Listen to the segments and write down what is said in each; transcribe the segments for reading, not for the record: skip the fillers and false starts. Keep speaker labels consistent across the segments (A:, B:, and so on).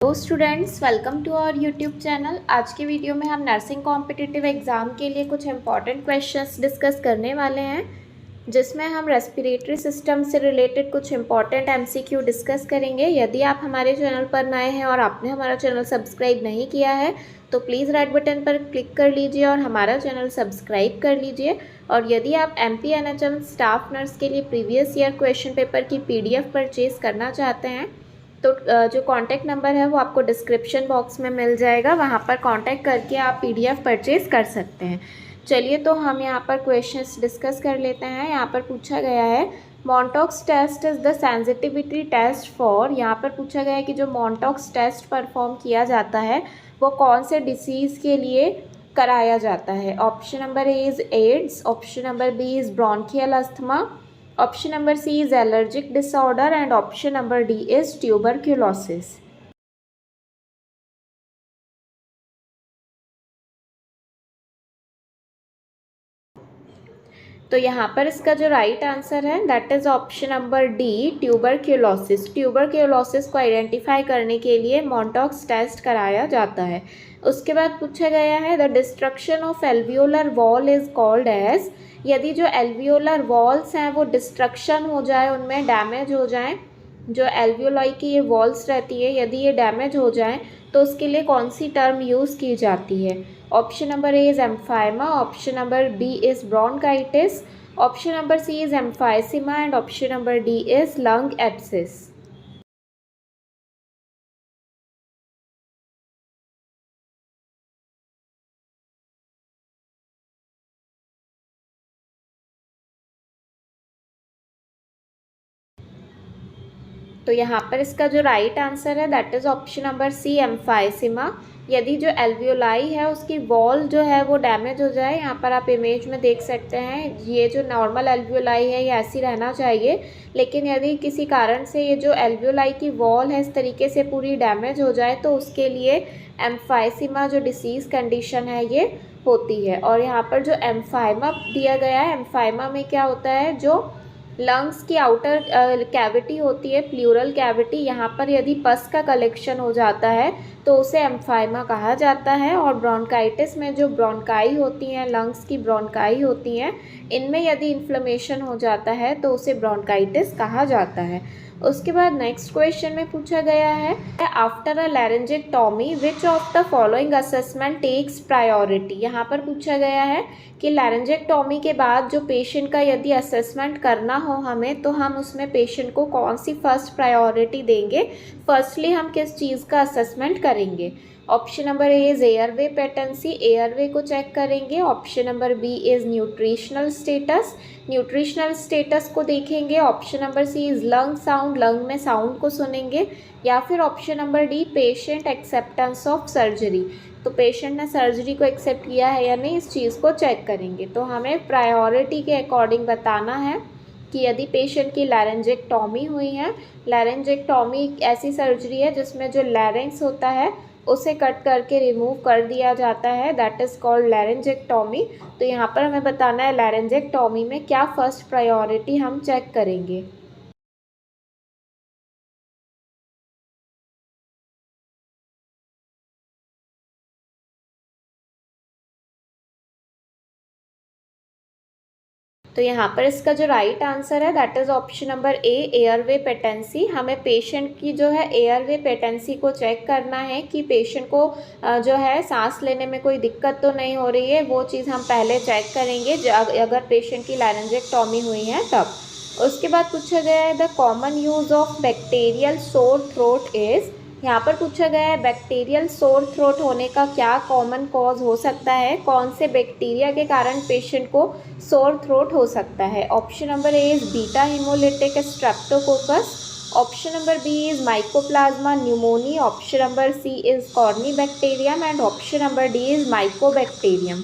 A: Hello students, welcome to our YouTube channel. आज के video में हम नर्सिंग कॉम्पिटिटिव एग्ज़ाम के लिए कुछ इंपॉर्टेंट क्वेश्चंस डिस्कस करने वाले हैं, जिसमें हम रेस्पिरेटरी सिस्टम से रिलेटेड कुछ इंपॉर्टेंट एमसीक्यू डिस्कस करेंगे। यदि आप हमारे चैनल पर नए हैं और आपने हमारा चैनल सब्सक्राइब नहीं किया है तो प्लीज़ रेड बटन पर क्लिक कर लीजिए और हमारा चैनल सब्सक्राइब कर लीजिए। और यदि आप MPNHM स्टाफ नर्स के लिए प्रीवियस ईयर क्वेश्चन पेपर की PDF परचेज़ करना चाहते हैं तो जो कॉन्टैक्ट नंबर है वो आपको डिस्क्रिप्शन बॉक्स में मिल जाएगा, वहाँ पर कॉन्टैक्ट करके आप PDF परचेज़ कर सकते हैं। चलिए तो हम यहाँ पर क्वेश्चंस डिस्कस कर लेते हैं। यहाँ पर पूछा गया है Mantoux test is the sensitivity test for. यहाँ पर पूछा गया है कि जो मॉन्टॉक्स टेस्ट परफॉर्म किया जाता है वो कौन से डिसीज़ के लिए कराया जाता है। Option number A is AIDS, option number B is bronchial asthma, option number C is allergic disorder and option number D is tuberculosis. तो यहाँ पर इसका जो राइट आंसर है that is option number D, tuberculosis. Tuberculosis को identify करने के लिए मॉन्टॉक्स टेस्ट कराया जाता है। उसके बाद पूछा गया है the destruction of alveolar wall is called as. यदि जो एल्वियोलर वॉल्स हैं वो डिस्ट्रक्शन हो जाए, उनमें डैमेज हो जाए, जो एल्वियोलाई की ये वॉल्स रहती है यदि ये डैमेज हो जाए तो उसके लिए कौन सी टर्म यूज़ की जाती है। Option number A is emphysema, option number B is bronchitis, option number C is emphysema and option number D is lung abscess. तो यहाँ पर इसका जो राइट आंसर है that is option number C, emphysema. यदि जो एल्वियोलाई है उसकी वॉल जो है वो डैमेज हो जाए, यहाँ पर आप इमेज में देख सकते हैं ये जो नॉर्मल एल्वियोलाई है ये ऐसी रहना चाहिए, लेकिन यदि किसी कारण से ये जो एल्वियोलाई की वॉल है इस तरीके से पूरी डैमेज हो जाए तो उसके लिए एम्फाइसिमा जो डिसीज़ कंडीशन है ये होती है। और यहाँ पर जो एम्फाइमा दिया गया है, एम्फाइमा में क्या होता है, जो लंग्स की आउटर कैविटी होती है, प्लूरल कैविटी, यहाँ पर यदि पस का कलेक्शन हो जाता है तो उसे एम्फाइमा कहा जाता है। और ब्रोंकाइटिस में जो ब्रोंकाई होती हैं, लंग्स की ब्रोंकाई होती हैं, इनमें यदि इन्फ्लेमेशन हो जाता है तो उसे ब्रोंकाइटिस कहा जाता है। उसके बाद नेक्स्ट क्वेश्चन में पूछा गया है after a laryngectomy which of the following assessment takes priority. यहाँ पर पूछा गया है कि लैरेंजेक्टोमी के बाद जो पेशेंट का यदि असेसमेंट करना हो हमें तो हम उसमें पेशेंट को कौन सी फर्स्ट प्रायोरिटी देंगे। फर्स्टली हम किस चीज़ का असेसमेंट करेंगे। Option number A is airway patency, airway को चेक करेंगे। Option number B is nutritional status, nutritional status को देखेंगे। Option number C is lung sound, lung में साउंड को सुनेंगे। या फिर option number D patient acceptance of surgery, तो पेशेंट ने सर्जरी को एक्सेप्ट किया है या नहीं इस चीज़ को चेक करेंगे। तो हमें प्रायोरिटी के अकॉर्डिंग बताना है कि यदि पेशेंट की लैरेंजेक्टोमी हुई है, लैरेंजेक्टोमी ऐसी सर्जरी है जिसमें जो लैरेंक्स होता है उसे कट करके रिमूव कर दिया जाता है, दैट इज़ कॉल्ड लैरेंजेक्टोमी। तो यहाँ पर हमें बताना है लैरेंजेक्टोमी में क्या फर्स्ट प्रायोरिटी हम चेक करेंगे। तो यहाँ पर इसका जो राइट आंसर है that is option number A, airway patency. हमें पेशेंट की जो है एयरवे पेटेंसी को चेक करना है कि पेशेंट को जो है सांस लेने में कोई दिक्कत तो नहीं हो रही है, वो चीज़ हम पहले चेक करेंगे अगर पेशेंट की लैरेंजेक्टोमी हुई है तब। उसके बाद पूछा गया है the common use of bacterial sore throat is. यहाँ पर पूछा गया है बैक्टीरियल सोर थ्रोट होने का क्या कॉमन कॉज हो सकता है, कौन से बैक्टीरिया के कारण पेशेंट को सोर थ्रोट हो सकता है। Option number A is beta hemolytic streptococcus, option number B is mycoplasma pneumoniae, option number C is corynebacterium and option number D is mycobacterium.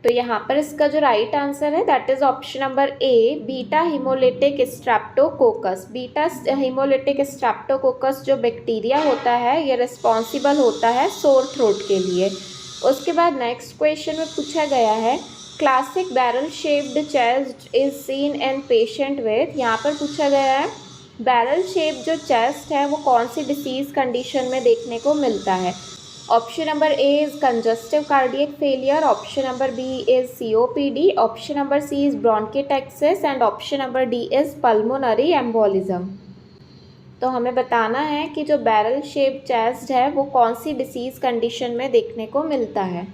A: तो यहाँ पर इसका जो राइट आंसर है that is option number A, beta hemolytic streptococcus. Beta hemolytic streptococcus जो bacteria होता है ये रिस्पॉन्सिबल होता है सोर थ्रोट के लिए। उसके बाद नेक्स्ट क्वेश्चन में पूछा गया है classic barrel shaped chest is seen in patient with. यहाँ पर पूछा गया है बैरल शेप जो चेस्ट है वो कौन सी डिसीज कंडीशन में देखने को मिलता है। Option number A is congestive cardiac failure, option number B is COPD, option number C is bronchiectasis and option number D is pulmonary embolism. तो हमें बताना है कि जो बैरल शेप चेस्ट है वो कौन सी डिसीज कंडीशन में देखने को मिलता है।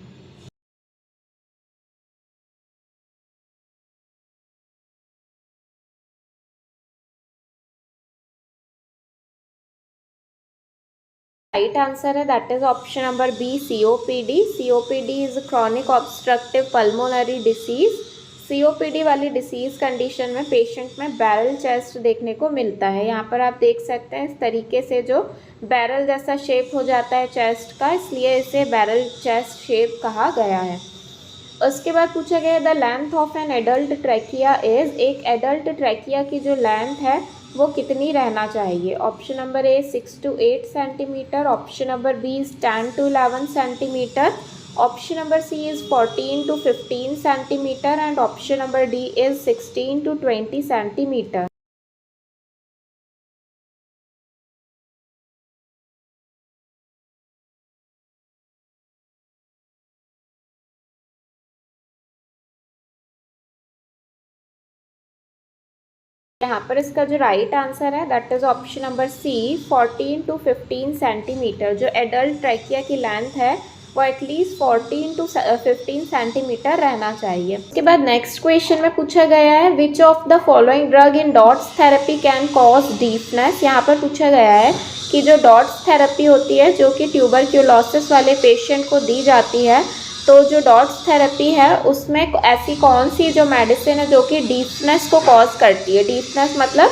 A: राइट आंसर है that is option number B, COPD. COPD is chronic obstructive pulmonary disease. COPD वाली डिसीज कंडीशन में पेशेंट में बैरल चेस्ट देखने को मिलता है। यहाँ पर आप देख सकते हैं इस तरीके से जो बैरल जैसा शेप हो जाता है चेस्ट का, इसलिए इसे बैरल चेस्ट शेप कहा गया है। उसके बाद पूछा गया the length of an adult trachea is. एक एडल्ट ट्रैकिया की जो लेंथ है वो कितनी रहना चाहिए। Option number A 6 to 8 centimetre, option number B is 10 to 11 centimetre, option number C is 14 to 15 centimetre and option number D is 16 to 20 centimetre. यहाँ पर इसका जो राइट आंसर है that is option number C 14 to 15 centimetre. जो adult trachea की length है वो at least 14 to 15 centimetre रहना चाहिए। उसके बाद नेक्स्ट क्वेश्चन में पूछा गया है विच of the following drug in dots therapy can cause deafness. यहाँ पर पूछा गया है कि जो डॉट्स थेरेपी होती है जो कि ट्यूबरक्यूलोसिस वाले पेशेंट को दी जाती है, तो जो डॉट्स थेरेपी है उसमें ऐसी कौन सी जो मेडिसिन है जो कि डीफनेस को कॉज करती है। डीफनेस मतलब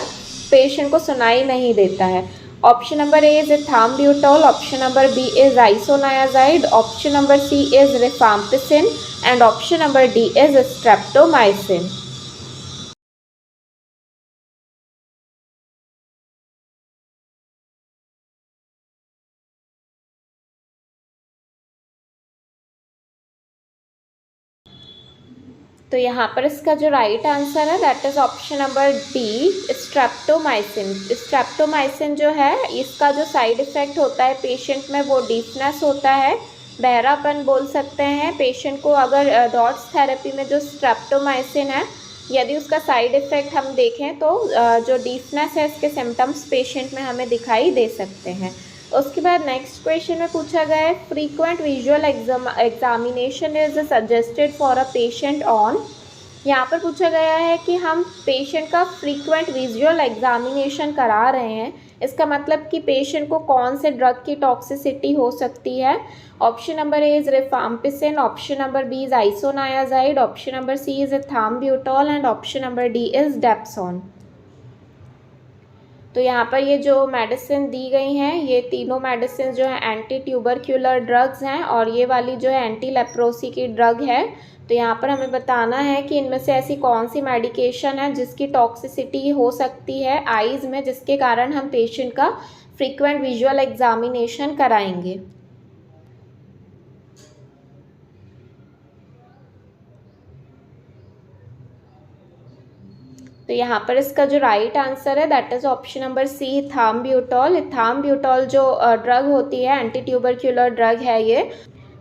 A: पेशेंट को सुनाई नहीं देता है। Option number A is ethambutol, option number B is isoniazid, option number C is rifampicin and option number D is streptomycin. तो यहाँ पर इसका जो राइट आंसर है that is option number D, streptomycin. Streptomycin जो है इसका जो साइड इफ़ेक्ट होता है पेशेंट में वो डीफनेस होता है, बहरापन बोल सकते हैं पेशेंट को। अगर डॉट्स थेरेपी में जो स्ट्रेप्टोमाइसिन है यदि उसका साइड इफ़ेक्ट हम देखें तो जो डीफनेस है इसके सिम्टम्स पेशेंट में हमें दिखाई दे सकते हैं। उसके बाद नेक्स्ट क्वेश्चन में पूछा गया है frequent visual examination is suggested for a patient on. यहाँ पर पूछा गया है कि हम पेशेंट का फ्रीक्वेंट विजुअल एग्जामिनेशन करा रहे हैं, इसका मतलब कि पेशेंट को कौन से ड्रग की टॉक्सिसिटी हो सकती है। Option number A is rifampicin, option number B is isoniazid, option number C is ethambutol and option number D is dapsone. तो यहाँ पर ये जो मेडिसिन दी गई हैं ये तीनों मेडिसिन जो है एंटी ट्यूबरक्यूलर ड्रग्स हैं और ये वाली जो है एंटी लेप्रोसी की ड्रग है। तो यहाँ पर हमें बताना है कि इनमें से ऐसी कौन सी मेडिकेशन है जिसकी टॉक्सिसिटी हो सकती है आईज़ में, जिसके कारण हम पेशेंट का फ्रीक्वेंट विजुअल एग्जामिनेशन कराएंगे। तो यहाँ पर इसका जो राइट आंसर है that is option number C, ethambutol. Ethambutol जो ड्रग होती है एंटी ट्यूबरक्यूलर ड्रग है ये,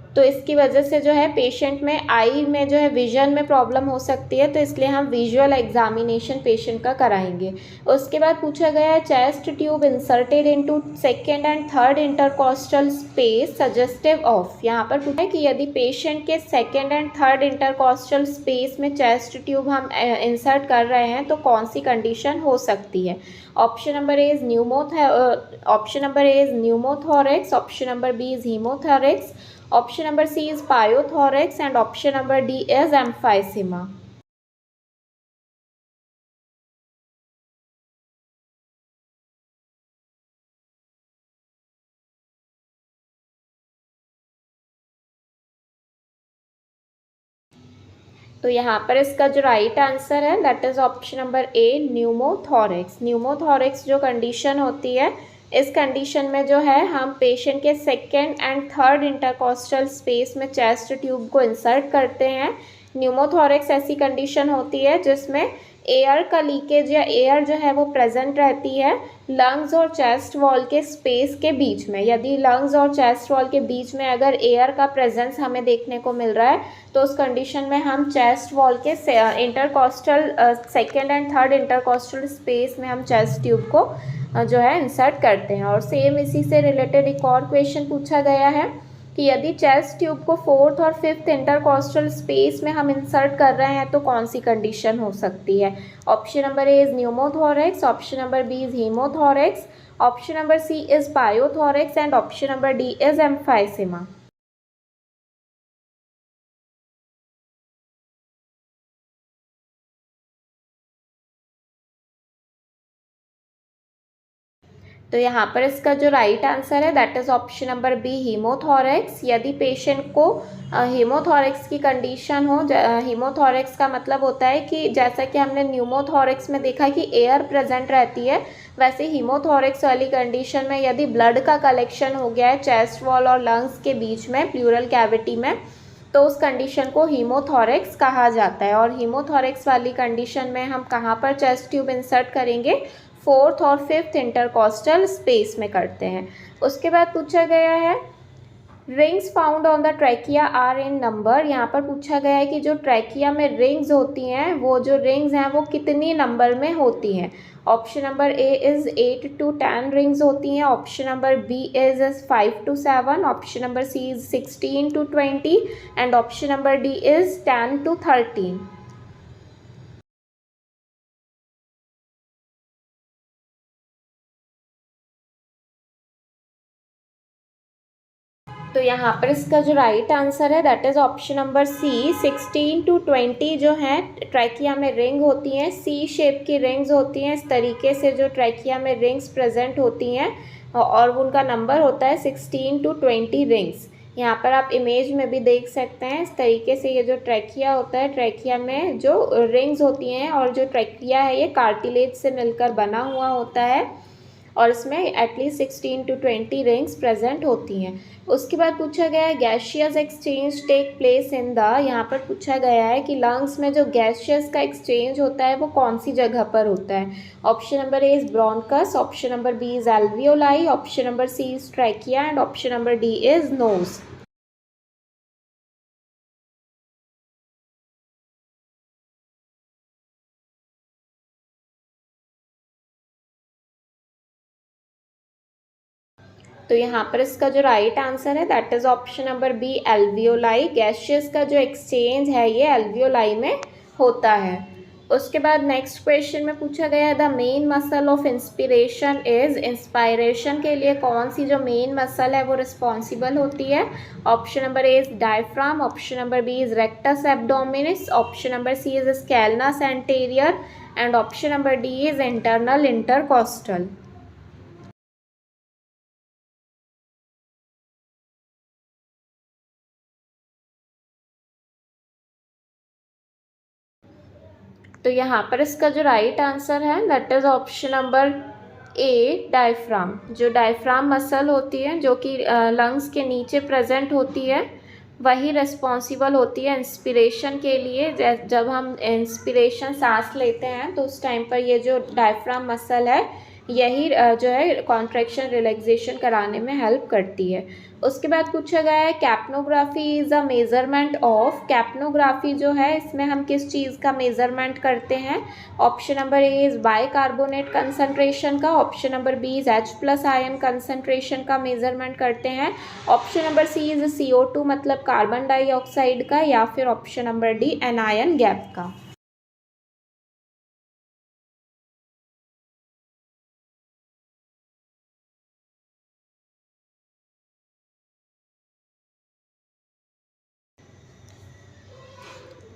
A: तो इसकी वजह से जो है पेशेंट में आई में जो है विजन में प्रॉब्लम हो सकती है, तो इसलिए हम विजुअल एग्जामिनेशन पेशेंट का कराएंगे। उसके बाद पूछा गया है chest tube inserted into second and third intercostal space suggestive of. यहाँ पर पूछा है कि यदि पेशेंट के second and third intercostal space में चेस्ट ट्यूब हम इंसर्ट कर रहे हैं तो कौन सी कंडीशन हो सकती है। Option number A is pneumothorax, option number B is haemothorax, option number C is pyothorax and option number D is emphysema. तो यहाँ पर इसका जो राइट आंसर है that is option number A, pneumothorax. Pneumothorax जो कंडीशन होती है, इस कंडीशन में जो है हम पेशेंट के second and third intercostal space में चेस्ट ट्यूब को इंसर्ट करते हैं। न्यूमोथोरेक्स ऐसी कंडीशन होती है जिसमें एयर का लीकेज या एयर जो है वो प्रेजेंट रहती है लंग्स और चेस्ट वॉल के स्पेस के बीच में। यदि लंग्स और चेस्ट वॉल के बीच में अगर एयर का प्रेजेंस हमें देखने को मिल रहा है तो उस कंडीशन में हम चेस्ट वॉल के intercostal second and third intercostal space में हम चेस्ट ट्यूब को जो है इंसर्ट करते हैं। और सेम इसी से रिलेटेड एक और क्वेश्चन पूछा गया है कि यदि चेस्ट ट्यूब को फोर्थ और फिफ्थ इंटरकॉस्टल स्पेस में हम इंसर्ट कर रहे हैं तो कौन सी कंडीशन हो सकती है। Option number A is pneumothorax, option number B is haemothorax, option number C is pyothorax and option number D is emphysema. तो यहाँ पर इसका जो राइट आंसर है that is option number B, haemothorax. यदि पेशेंट को हीमोथोरेक्स की कंडीशन हो, हीमोथोरेक्स का मतलब होता है कि जैसा कि हमने न्यूमोथोरेक्स में देखा कि एयर प्रेजेंट रहती है, वैसे हीमोथोरेक्स वाली कंडीशन में यदि ब्लड का कलेक्शन हो गया है चेस्ट वॉल और लंग्स के बीच में प्लूरल कैविटी में, तो उस कंडीशन को हीमोथोरेक्स कहा जाता है। और हीमोथोरेक्स वाली कंडीशन में हम कहाँ पर चेस्ट ट्यूब इंसर्ट करेंगे, फोर्थ और फिफ्थ इंटरकॉस्टल स्पेस में करते हैं। उसके बाद पूछा गया है rings found on the trachea are in number. यहाँ पर पूछा गया है कि जो ट्रैकिया में रिंग्स होती हैं वो जो रिंग्स हैं वो कितनी नंबर में होती हैं। Option number A is 8 to 10 rings होती हैं, option number B is 5 to 7, option number C is 16 to 20 and option number D is 10 to 13। तो यहाँ पर इसका जो राइट आंसर है that is option number C, 16 to 20 जो हैं ट्रैकिया में रिंग होती हैं, सी शेप की रिंग्स होती हैं। इस तरीके से जो ट्रैकिया में रिंग्स प्रेजेंट होती हैं और उनका नंबर होता है 16 to 20 रिंग्स। यहाँ पर आप इमेज में भी देख सकते हैं इस तरीके से ये जो ट्रैकिया होता है, ट्रैकिया में जो रिंग्स होती हैं और जो ट्रैकिया है ये कार्टिलेज से मिलकर बना हुआ होता है और इसमें एटलीस्ट 16 to 20 रिंग्स प्रेजेंट होती हैं। उसके बाद पूछा गया है gaseous exchange take place in the, यहाँ पर पूछा गया है कि लंग्स में जो गैशियस का एक्सचेंज होता है वो कौन सी जगह पर होता है। Option number A is bronchus, option number B is alveoli, option number C is trachea and option number D is nose. तो यहाँ पर इसका जो राइट आंसर है that is option number B, alveoli. Gaseous का जो एक्सचेंज है ये एल्वियोलाई में होता है। उसके बाद नेक्स्ट क्वेश्चन में पूछा गया है the main muscle of inspiration is, inspiration के लिए कौन सी जो मेन मसल है वो रिस्पॉन्सिबल होती है। Option number A is diaphragm, option number B is rectus abdominis, option number C is scalenus anterior and option number D is internal intercostal. तो यहाँ पर इसका जो राइट आंसर है that is option number A, diaphragm. जो diaphragm muscle होती है जो कि लंग्स के नीचे प्रेजेंट होती है वही रिस्पॉन्सिबल होती है इंस्पिरेशन के लिए। जब हम इंस्पिरेशन सांस लेते हैं तो उस टाइम पर ये जो डायफ्राम मसल है यही जो है कॉन्ट्रैक्शन रिलैक्सेशन कराने में हेल्प करती है। उसके बाद पूछा गया है capnography is a measurement of. Capnography जो है इसमें हम किस चीज़ का मेज़रमेंट करते हैं। Option number A is bicarbonate concentration का, option number B is H+ ion concentration का मेज़रमेंट करते हैं, option number C is CO2 मतलब कार्बन डाइऑक्साइड का, या फिर option number D anion gap का।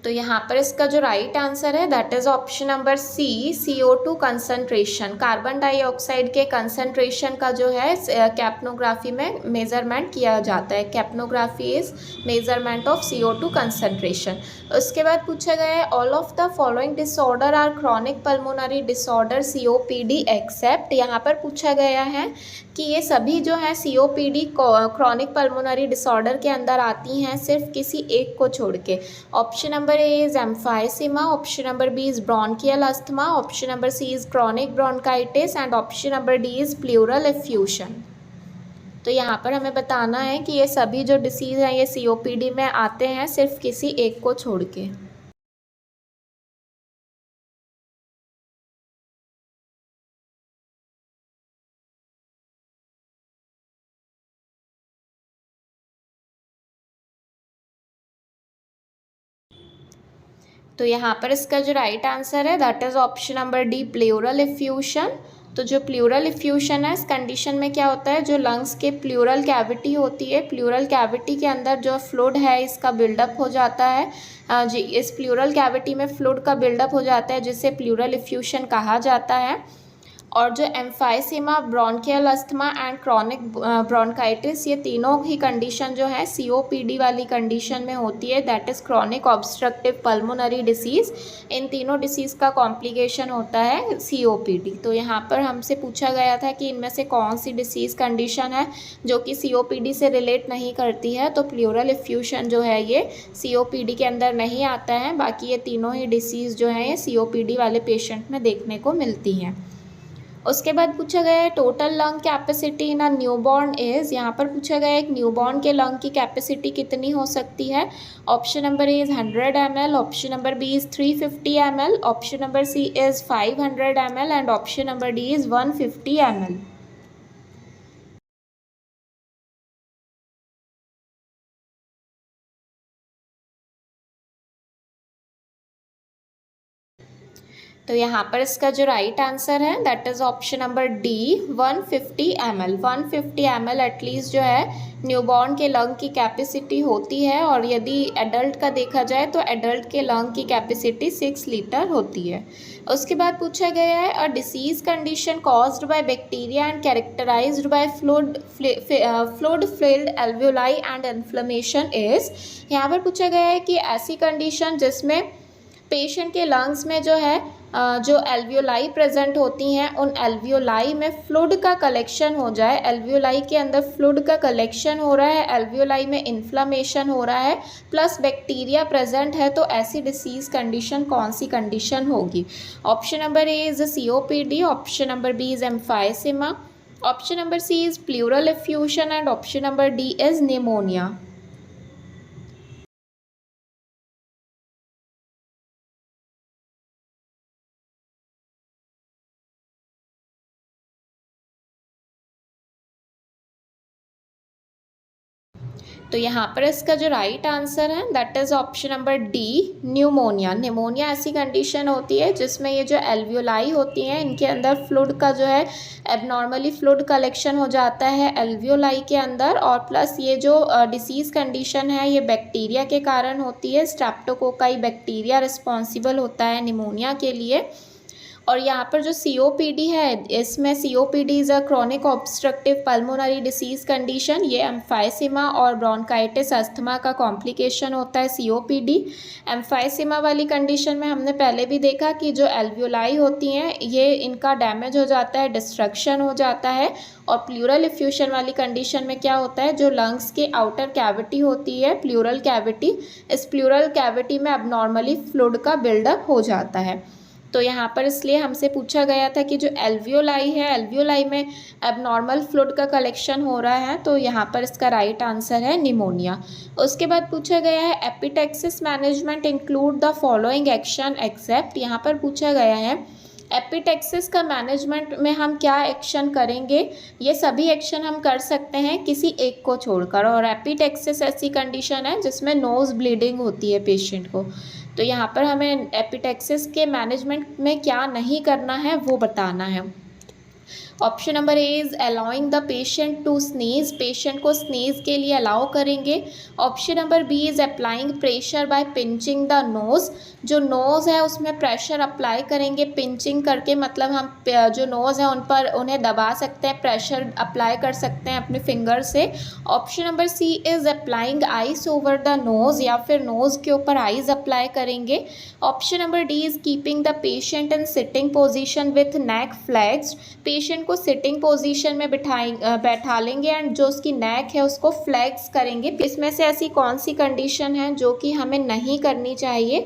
A: तो यहाँ पर इसका जो राइट आंसर है that is option number C, CO2 concentration. Carbon dioxide के कंसंट्रेशन का जो है कैप्नोग्राफी में मेज़रमेंट किया जाता है। Capnography is measurement of CO2 concentration. उसके बाद पूछा गया है all of the following disorder are chronic pulmonary disorder COPD except. यहाँ पर पूछा गया है कि ये सभी जो है COPD क्रॉनिक पल्मोनरी डिसऑर्डर के अंदर आती हैं सिर्फ किसी एक को छोड़ के। Option number A is emphysema, option number B is bronchial asthma, option number C is chronic bronchitis and option number D is pleural effusion. तो यहाँ पर हमें बताना है कि ये सभी जो डिसीज़ हैं ये COPD में आते हैं सिर्फ किसी एक को छोड़ के। तो यहाँ पर इसका जो राइट आंसर है that is option number D, pleural effusion. तो जो प्लूरल एफ्यूशन है इस कंडीशन में क्या होता है, जो लंग्स के प्लूरल कैविटी होती है, प्लूरल कैविटी के अंदर जो फ्लूइड है इसका बिल्डअप हो जाता है जी, इस प्लूरल कैविटी में फ्लूइड का बिल्डअप हो जाता है जिसे प्लूरल एफ्यूशन कहा जाता है। और जो emphysema, bronchial asthma and chronic bronchitis, ये तीनों ही कंडीशन जो है COPD वाली कंडीशन में होती है, that is chronic obstructive pulmonary disease. इन तीनों डिसीज़ का कॉम्प्लिकेशन होता है COPD। तो यहाँ पर हमसे पूछा गया था कि इनमें से कौन सी डिसीज़ कंडीशन है जो कि COPD से रिलेट नहीं करती है, तो प्लूरल एफ्यूशन जो है ये COPD के अंदर नहीं आता है। बाकी ये तीनों ही डिसीज़ जो हैं ये COPD वाले पेशेंट में देखने को मिलती हैं। उसके बाद पूछा गया है total lung capacity in a newborn is. यहाँ पर पूछा गया है एक न्यूबॉर्न के लंग की कैपेसिटी कितनी हो सकती है। Option number A is 100 ml, option number B is 350 ml, option number C is 500 ml and option number D is 150 ml। तो यहाँ पर इसका जो राइट आंसर है that is option number D, 150 ml। 150 ml at least जो है newborn के lung की कैपेसिटी होती है, और यदि एडल्ट का देखा जाए तो एडल्ट के लंग की कैपेसिटी 6 लीटर होती है। उसके बाद पूछा गया है a disease condition caused by bacteria and characterised by fluid filled alveoli and inflammation is. यहाँ पर पूछा गया है कि ऐसी कंडीशन जिसमें पेशेंट के लंग्स में जो है जो एल्वियोलाई प्रेजेंट होती हैं उन एल्वियोलाई में फ्लूइड का कलेक्शन हो जाए, एल्वियोलाई के अंदर फ्लूइड का कलेक्शन हो रहा है, एल्वियोलाई में इन्फ्लामेशन हो रहा है, प्लस बैक्टीरिया प्रेजेंट है, तो ऐसी डिसीज़ कंडीशन कौन सी कंडीशन होगी। Option number A is COPD, option number B is emphysema, option number C is pleural effusion and option number D is pneumonia. तो यहाँ पर इसका जो राइट आंसर है that is option number D, pneumonia. Pneumonia ऐसी condition होती है जिसमें ये जो एल्वियोलाई होती हैं इनके अंदर फ्लूइड का जो है एबनॉर्मली फ्लूइड कलेक्शन हो जाता है एल्वियोलाई के अंदर, और प्लस ये जो डिसीज़ कंडीशन है ये बैक्टीरिया के कारण होती है। स्ट्रेप्टोकोकाई बैक्टीरिया रिस्पॉन्सिबल होता है निमोनिया के लिए। और यहाँ पर जो COPD है इसमें COPD is a chronic obstructive pulmonary disease condition. ये एम्फाइसीमा और ब्रोंकाइटिस अस्थमा का कॉम्प्लिकेशन होता है COPD। एम्फाइसीमा वाली कंडीशन में हमने पहले भी देखा कि जो एल्वियोलाई होती हैं ये इनका डैमेज हो जाता है, डिस्ट्रक्शन हो जाता है। और प्लूरल एफ्यूशन वाली कंडीशन में क्या होता है, जो लंग्स के आउटर कैविटी होती है प्लूरल कैविटी, इस प्लूरल कैविटी में अबनॉर्मली फ्लूइड का बिल्डअप हो जाता है। तो यहाँ पर इसलिए हमसे पूछा गया था कि जो एल्वियोलाई है एल्वियोलाई में एबनॉर्मल फ्लूइड का कलेक्शन हो रहा है, तो यहाँ पर इसका राइट आंसर है निमोनिया। उसके बाद पूछा गया है epistaxis management include the following action except. यहाँ पर पूछा गया है एपिटेक्सिस का मैनेजमेंट में हम क्या एक्शन करेंगे। ये सभी एक्शन हम कर सकते हैं किसी एक को छोड़कर, और एपिटेक्सिस ऐसी कंडीशन है जिसमें नोज़ ब्लीडिंग होती है पेशेंट को। तो यहाँ पर हमें एपिटेक्सिस के मैनेजमेंट में क्या नहीं करना है वो बताना है। Option number A is allowing the patient to sneeze, patient को स्नीज के लिए अलाउ करेंगे। Option number B is applying pressure by pinching the nose, जो नोज़ है उसमें प्रेशर अप्लाई करेंगे पिंचिंग करके, मतलब हम जो नोज़ है उन पर उन्हें दबा सकते हैं, प्रेशर अप्लाई कर सकते हैं अपने फिंगर से। Option number C is applying ice over the nose, या फिर नोज़ के ऊपर आइस अप्लाई करेंगे। Option number D is keeping the patient in sitting position with neck flexed, patient को सिटिंग पोजीशन में बैठा लेंगे एंड जो उसकी नेक है उसको फ्लेक्स करेंगे। इसमें से ऐसी कौन सी कंडीशन है जो कि हमें नहीं करनी चाहिए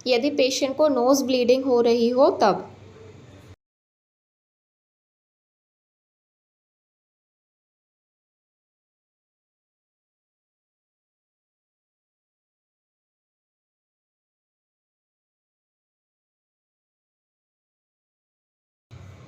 A: यदि पेशेंट को नोज़ ब्लीडिंग हो रही हो तब?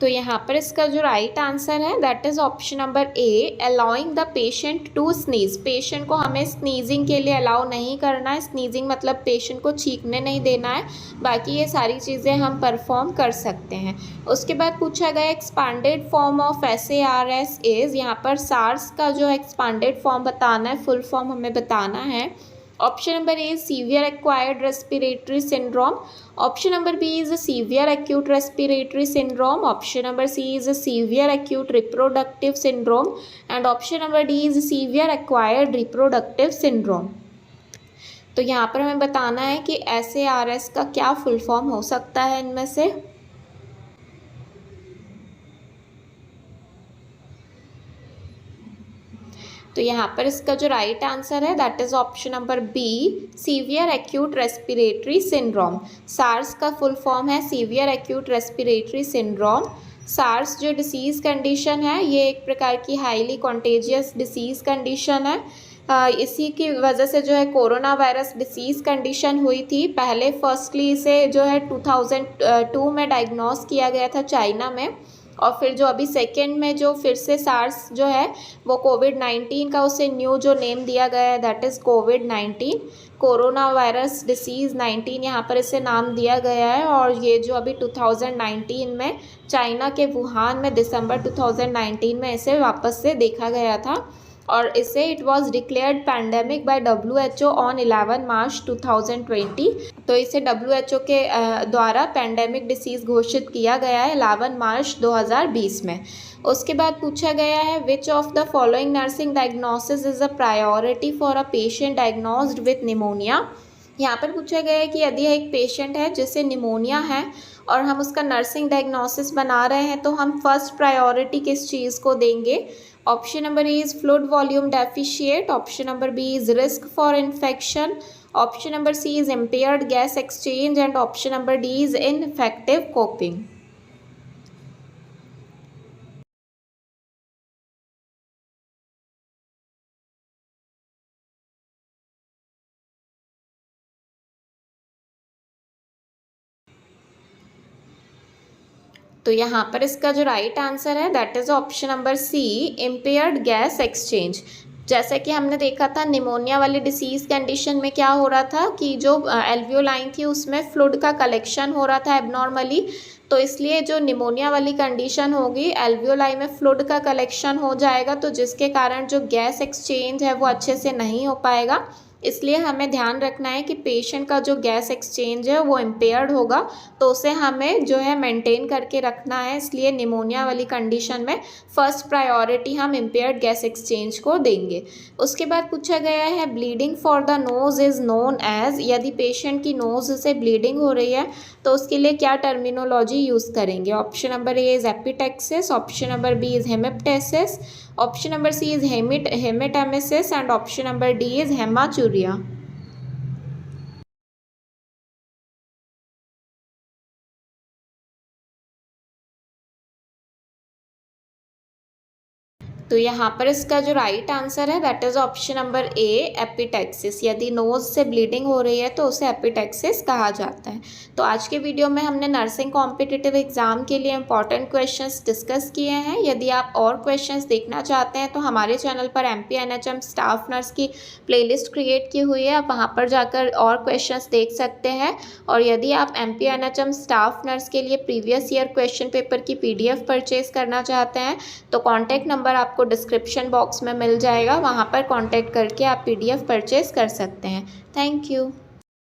A: तो यहाँ पर इसका जो राइट आंसर है that is option number A, allowing the patient to sneeze, patient को हमें स्नीजिंग के लिए अलाउ नहीं करना है। स्नीजिंग मतलब पेशेंट को छींकने नहीं देना है, बाकी ये सारी चीज़ें हम परफॉर्म कर सकते हैं। उसके बाद पूछा गया expanded form of SARS is, यहाँ पर सार्स का जो एक्सपांडेड फॉर्म बताना है, फुल फॉर्म हमें बताना है। Option number A severe acquired respiratory syndrome, option number B is severe acute respiratory syndrome, option number C is severe acute reproductive syndrome, and option number D is severe acquired reproductive syndrome। तो यहाँ पर हमें बताना है कि SARS का क्या full form हो सकता है इनमें से। तो यहाँ पर इसका जो राइट आंसर है that is option number B, severe acute respiratory syndrome. SARS का फुल फॉर्म है severe acute respiratory syndrome. SARS जो डिसीज़ कंडीशन है ये एक प्रकार की हाईली कॉन्टेजियस डिसीज़ कंडीशन है। इसी की वजह से जो है कोरोना वायरस डिसीज़ कंडीशन हुई थी। पहले फर्स्टली इसे जो है 2002 में डायग्नोस किया गया था चाइना में, और फिर जो अभी सेकेंड में जो फिर से सार्स जो है वो कोविड-19 का उसे न्यू जो नेम दिया गया है that is covid, corona virus disease 19 यहाँ पर इसे नाम दिया गया है। और ये जो अभी 2019 में चाइना के वुहान में दिसंबर 2019 में इसे वापस से देखा गया था, और इसे it was declared pandemic by WHO on 11 March 2020। तो इसे WHO के द्वारा पैंडेमिक डिसीज़ घोषित किया गया है 11 मार्च 2020 में। उसके बाद पूछा गया है विच of the following nursing diagnosis is a priority for a patient diagnosed with pneumonia. यहाँ पर पूछा गया है कि यदि एक पेशेंट है जिसे निमोनिया है और हम उसका नर्सिंग डायग्नोसिस बना रहे हैं तो हम फर्स्ट प्रायोरिटी किस चीज़ को देंगे। Option number A is fluid volume deficit, option number B is risk for infection, option number C is impaired gas exchange, and option number D is ineffective coping. तो यहाँ पर इसका जो राइट आंसर है that is option number C, impaired gas exchange. जैसे कि हमने देखा था निमोनिया वाली डिसीज़ कंडीशन में क्या हो रहा था कि जो एल्वियोलाइन थी उसमें फ्लूइड का कलेक्शन हो रहा था एबनॉर्मली, तो इसलिए जो निमोनिया वाली कंडीशन होगी एल्वियोलाई में फ्लूइड का कलेक्शन हो जाएगा, तो जिसके कारण जो गैस एक्सचेंज है वो अच्छे से नहीं हो पाएगा। इसलिए हमें ध्यान रखना है कि पेशेंट का जो गैस एक्सचेंज है वो इम्पेयर्ड होगा, तो उसे हमें जो है मेंटेन करके रखना है। इसलिए निमोनिया वाली कंडीशन में फर्स्ट प्रायोरिटी हम इम्पेयर्ड गैस एक्सचेंज को देंगे। उसके बाद पूछा गया है bleeding for the nose is known as, यदि पेशेंट की नोज़ से ब्लीडिंग हो रही है तो उसके लिए क्या टर्मिनोलॉजी यूज़ करेंगे। Option number A is epistaxis, option number B is haemoptysis, option number C is haematemesis, and option number D is haematuria. तो तो यहाँ पर इसका जो राइट आंसर है that is option number A, epistaxis. यदि nose से ब्लीडिंग हो रही है तो उसे एपिटैक्सिस कहा जाता है। तो आज के वीडियो में हमने नर्सिंग कॉम्पिटिटिव एग्ज़ाम के लिए इंपॉर्टेंट क्वेश्चंस डिस्कस किए हैं। यदि आप और क्वेश्चंस देखना चाहते हैं तो हमारे चैनल पर MPNHM स्टाफ नर्स की प्लेलिस्ट क्रिएट की हुई है, आप वहाँ पर जाकर और क्वेश्चंस देख सकते हैं। और यदि आप MPNHM स्टाफ नर्स के लिए प्रीवियस ईयर क्वेश्चन पेपर की PDF परचेज़ करना चाहते हैं तो कॉन्टैक्ट नंबर आपको डिस्क्रिप्शन बॉक्स में मिल जाएगा, वहाँ पर कॉन्टैक्ट करके आप PDF परचेज़ कर सकते हैं। Thank you.